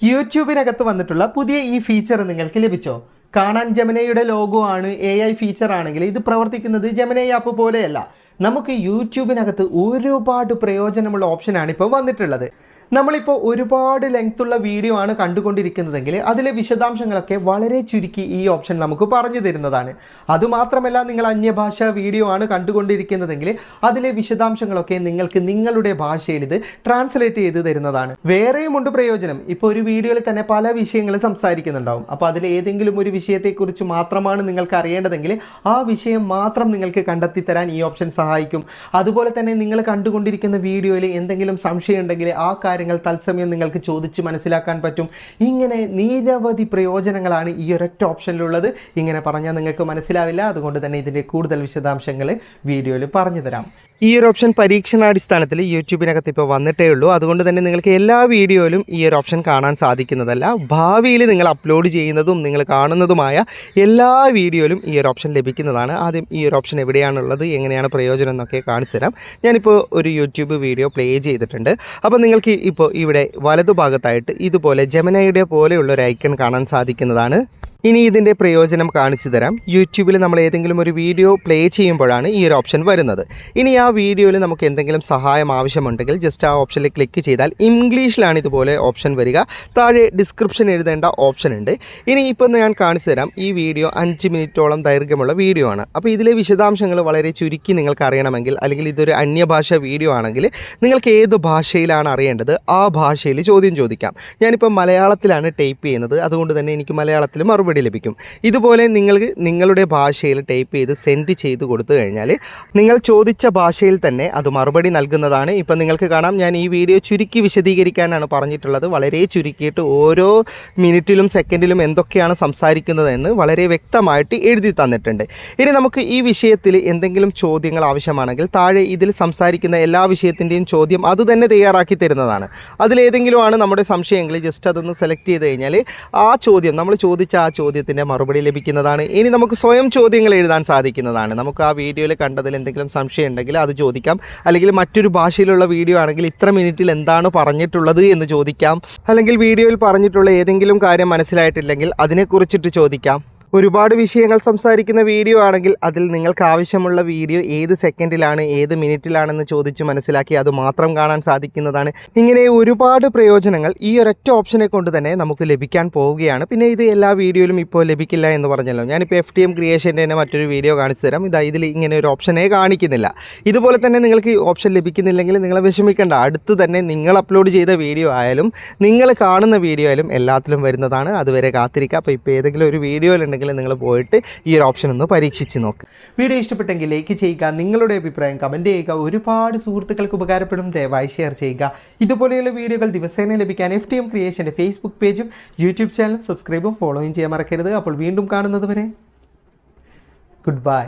യൂട്യൂബിനകത്ത് വന്നിട്ടുള്ള പുതിയ ഈ ഫീച്ചർ നിങ്ങൾക്ക് ലഭിച്ചോ? കാണാൻ ജെമിനിയുടെ ലോഗോ ആണ്. AI ഫീച്ചർ ആണെങ്കിൽ ഇത് പ്രവർത്തിക്കുന്നത് ജെമിനി ആപ്പ് പോലെയല്ല. നമുക്ക് യൂട്യൂബിനകത്ത് ഒരുപാട് പ്രയോജനമുള്ള ഓപ്ഷനാണ് ഇപ്പോൾ വന്നിട്ടുള്ളത്. നമ്മളിപ്പോൾ ഒരുപാട് ലെങ്ത്തുള്ള വീഡിയോ ആണ് കണ്ടുകൊണ്ടിരിക്കുന്നതെങ്കിൽ അതിലെ വിശദാംശങ്ങളൊക്കെ വളരെ ചുരുക്കി ഈ ഓപ്ഷൻ നമുക്ക് പറഞ്ഞു തരുന്നതാണ്. അതുമാത്രമല്ല, നിങ്ങൾ അന്യഭാഷാ വീഡിയോ ആണ് കണ്ടുകൊണ്ടിരിക്കുന്നതെങ്കിൽ അതിലെ വിശദാംശങ്ങളൊക്കെ നിങ്ങൾക്ക് നിങ്ങളുടെ ഭാഷയിൽ ഇത് ട്രാൻസ്ലേറ്റ് ചെയ്ത് തരുന്നതാണ്. വേറെയുമുണ്ട് പ്രയോജനം. ഇപ്പോൾ ഒരു വീഡിയോയിൽ തന്നെ പല വിഷയങ്ങൾ സംസാരിക്കുന്നുണ്ടാവും. അപ്പോൾ അതിൽ ഏതെങ്കിലും ഒരു വിഷയത്തെക്കുറിച്ച് മാത്രമാണ് നിങ്ങൾക്ക് അറിയേണ്ടതെങ്കിൽ ആ വിഷയം മാത്രം നിങ്ങൾക്ക് കണ്ടെത്തി തരാൻ ഈ ഓപ്ഷൻ സഹായിക്കും. അതുപോലെ തന്നെ നിങ്ങൾ കണ്ടുകൊണ്ടിരിക്കുന്ന വീഡിയോയിൽ എന്തെങ്കിലും സംശയം ഉണ്ടെങ്കിൽ ആ കാര്യങ്ങൾ തത്സമയം നിങ്ങൾക്ക് ചോദിച്ച് മനസ്സിലാക്കാൻ പറ്റും. ഇങ്ങനെ നിരവധി പ്രയോജനങ്ങളാണ് ഈ ഒരൊറ്റ ഓപ്ഷനിലുള്ളത്. ഇങ്ങനെ പറഞ്ഞാൽ നിങ്ങൾക്ക് മനസ്സിലാവില്ല. അതുകൊണ്ട് തന്നെ ഇതിൻ്റെ കൂടുതൽ വിശദാംശങ്ങൾ വീഡിയോയിൽ പറഞ്ഞു തരാം. ഈ ഒരു ഓപ്ഷൻ പരീക്ഷണാടിസ്ഥാനത്തിൽ യൂട്യൂബിനകത്ത് ഇപ്പോൾ വന്നിട്ടേ ഉള്ളൂ. അതുകൊണ്ട് തന്നെ നിങ്ങൾക്ക് എല്ലാ വീഡിയോയിലും ഈ ഒരു ഓപ്ഷൻ കാണാൻ സാധിക്കുന്നതല്ല. ഭാവിയിൽ നിങ്ങൾ അപ്ലോഡ് ചെയ്യുന്നതും നിങ്ങൾ കാണുന്നതുമായ എല്ലാ വീഡിയോയിലും ഈ ഒരു ഓപ്ഷൻ ലഭിക്കുന്നതാണ്. ആദ്യം ഈ ഒരു ഓപ്ഷൻ എവിടെയാണുള്ളത്, എങ്ങനെയാണ് പ്രയോജനം എന്നൊക്കെ കാണിച്ചു തരാം. ഞാനിപ്പോൾ ഒരു യൂട്യൂബ് വീഡിയോ പ്ലേ ചെയ്തിട്ടുണ്ട്. അപ്പോൾ നിങ്ങൾക്ക് ഇപ്പോൾ ഇവിടെ വലതുഭാഗത്തായിട്ട് ഇതുപോലെ ജെമിനിയുടെ പോലെയുള്ള ഒരു ഐക്കൺ കാണാൻ സാധിക്കുന്നതാണ്. ഇനി ഇതിൻ്റെ പ്രയോജനം കാണിച്ചു തരാം. യൂട്യൂബിൽ നമ്മൾ ഏതെങ്കിലും ഒരു വീഡിയോ പ്ലേ ചെയ്യുമ്പോഴാണ് ഈ ഒരു ഓപ്ഷൻ വരുന്നത്. ഇനി ആ വീഡിയോയിൽ നമുക്ക് എന്തെങ്കിലും സഹായം ആവശ്യമുണ്ടെങ്കിൽ ജസ്റ്റ് ആ ഓപ്ഷനിൽ ക്ലിക്ക് ചെയ്താൽ ഇംഗ്ലീഷിലാണ് ഇതുപോലെ ഓപ്ഷൻ വരിക. താഴെ ഡിസ്ക്രിപ്ഷൻ എഴുതേണ്ട ഓപ്ഷൻ ഉണ്ട്. ഇനി ഇപ്പോൾ ഞാൻ കാണിച്ചു തരാം. ഈ വീഡിയോ 5 മിനിറ്റോളം ദൈർഘ്യമുള്ള വീഡിയോ ആണ്. അപ്പോൾ ഇതിലെ വിശദാംശങ്ങൾ വളരെ ചുരുക്കി നിങ്ങൾക്ക് അറിയണമെങ്കിൽ, അല്ലെങ്കിൽ ഇതൊരു അന്യഭാഷ വീഡിയോ ആണെങ്കിൽ നിങ്ങൾക്ക് ഏത് ഭാഷയിലാണ് അറിയേണ്ടത് ആ ഭാഷയിൽ ചോദ്യം ചോദിക്കാം. ഞാനിപ്പോൾ മലയാളത്തിലാണ് ടൈപ്പ് ചെയ്യുന്നത്. അതുകൊണ്ട് തന്നെ എനിക്ക് മലയാളത്തിൽ മറുപടി ലഭിക്കും. ഇതുപോലെ നിങ്ങൾക്ക് നിങ്ങളുടെ ഭാഷയിൽ ടൈപ്പ് ചെയ്ത് സെൻഡ് ചെയ്ത് കൊടുത്തു കഴിഞ്ഞാൽ നിങ്ങൾ ചോദിച്ച ഭാഷയിൽ തന്നെ അത് മറുപടി നൽകുന്നതാണ്. ഇപ്പം നിങ്ങൾക്ക് കാണാം, ഞാൻ ഈ വീഡിയോ ചുരുക്കി വിശദീകരിക്കാനാണ് പറഞ്ഞിട്ടുള്ളത്. വളരെ ചുരുക്കിയിട്ട് ഓരോ മിനിറ്റിലും സെക്കൻഡിലും എന്തൊക്കെയാണ് സംസാരിക്കുന്നതെന്ന് വളരെ വ്യക്തമായിട്ട് എഴുതി തന്നിട്ടുണ്ട്. ഇനി നമുക്ക് ഈ വിഷയത്തിൽ എന്തെങ്കിലും ചോദ്യങ്ങൾ ആവശ്യമാണെങ്കിൽ താഴെ ഇതിൽ സംസാരിക്കുന്ന എല്ലാ വിഷയത്തിൻ്റെയും ചോദ്യം അത് തന്നെ തയ്യാറാക്കി തരുന്നതാണ്. അതിലേതെങ്കിലും ആണ് നമ്മുടെ സംശയങ്ങൾ, ജസ്റ്റ് അതൊന്ന് സെലക്ട് ചെയ്ത് കഴിഞ്ഞാൽ ആ ചോദ്യം നമ്മൾ ചോദിച്ച ആ ചോദ്യത്തിൻ്റെ മറുപടി ലഭിക്കുന്നതാണ്. ഇനി നമുക്ക് സ്വയം ചോദ്യങ്ങൾ എഴുതാൻ സാധിക്കുന്നതാണ്. നമുക്ക് ആ വീഡിയോയിൽ കണ്ടതിൽ എന്തെങ്കിലും സംശയം ഉണ്ടെങ്കിൽ അത് ചോദിക്കാം. അല്ലെങ്കിൽ മറ്റൊരു ഭാഷയിലുള്ള വീഡിയോ ആണെങ്കിൽ ഇത്ര മിനിറ്റിൽ എന്താണ് പറഞ്ഞിട്ടുള്ളത് എന്ന് ചോദിക്കാം. അല്ലെങ്കിൽ വീഡിയോയിൽ പറഞ്ഞിട്ടുള്ള ഏതെങ്കിലും കാര്യം മനസ്സിലായിട്ടില്ലെങ്കിൽ അതിനെക്കുറിച്ചിട്ട് ചോദിക്കാം. ഒരുപാട് വിഷയങ്ങൾ സംസാരിക്കുന്ന വീഡിയോ ആണെങ്കിൽ അതിൽ നിങ്ങൾക്ക് ആവശ്യമുള്ള വീഡിയോ ഏത് സെക്കൻഡിലാണ് ഏത് മിനിറ്റിലാണെന്ന് ചോദിച്ച് മനസ്സിലാക്കി അത് മാത്രം കാണാൻ സാധിക്കുന്നതാണ്. ഇങ്ങനെ ഒരുപാട് പ്രയോജനങ്ങൾ ഈ ഒരൊറ്റ ഓപ്ഷനെ കൊണ്ട് തന്നെ നമുക്ക് ലഭിക്കാൻ പോവുകയാണ്. പിന്നെ ഇത് എല്ലാ വീഡിയോയിലും ഇപ്പോൾ ലഭിക്കില്ല എന്ന് പറഞ്ഞല്ലോ. ഞാനിപ്പോൾ FTM ക്രിയേഷൻ്റെ തന്നെ മറ്റൊരു വീഡിയോ കാണിച്ചു തരാം. ഇതിൽ ഇങ്ങനെ ഒരു ഓപ്ഷനെ കാണിക്കുന്നില്ല. ഇതുപോലെ തന്നെ നിങ്ങൾക്ക് ഈ ഓപ്ഷൻ ലഭിക്കുന്നില്ലെങ്കിൽ നിങ്ങൾ വിഷമിക്കേണ്ട. അടുത്ത് തന്നെ നിങ്ങൾ അപ്ലോഡ് ചെയ്ത വീഡിയോ ആയാലും നിങ്ങൾ കാണുന്ന വീഡിയോ ആയാലും എല്ലാത്തിലും വരുന്നതാണ്. അതുവരെ കാത്തിരിക്കുക. അപ്പോൾ ഇപ്പോൾ ഏതെങ്കിലും ഒരു വീഡിയോയിലുണ്ടെങ്കിൽ നിങ്ങൾ പോയിട്ട് ഈ ഒരു ഓപ്ഷൻ ഒന്ന് പരീക്ഷിച്ച് നോക്കുക. വീഡിയോ ഇഷ്ടപ്പെട്ടെങ്കിൽ ലൈക്ക് ചെയ്യുക, നിങ്ങളുടെ അഭിപ്രായം കമൻറ്റ് ചെയ്യുക. ഒരുപാട് സുഹൃത്തുക്കൾക്ക് ഉപകാരപ്പെടും. ദയവായി ഷെയർ ചെയ്യുക. ഇതുപോലെയുള്ള വീഡിയോകൾ ദിവസേന ലഭിക്കാൻ FTM ക്രിയേഷൻ്റെ ഫേസ്ബുക്ക് പേജും യൂട്യൂബ് ചാനലും സബ്സ്ക്രൈബും ഫോളോയും ചെയ്യാൻ മറക്കരുത്. അപ്പോൾ വീണ്ടും കാണുന്നത് വരെ ഗുഡ് ബൈ.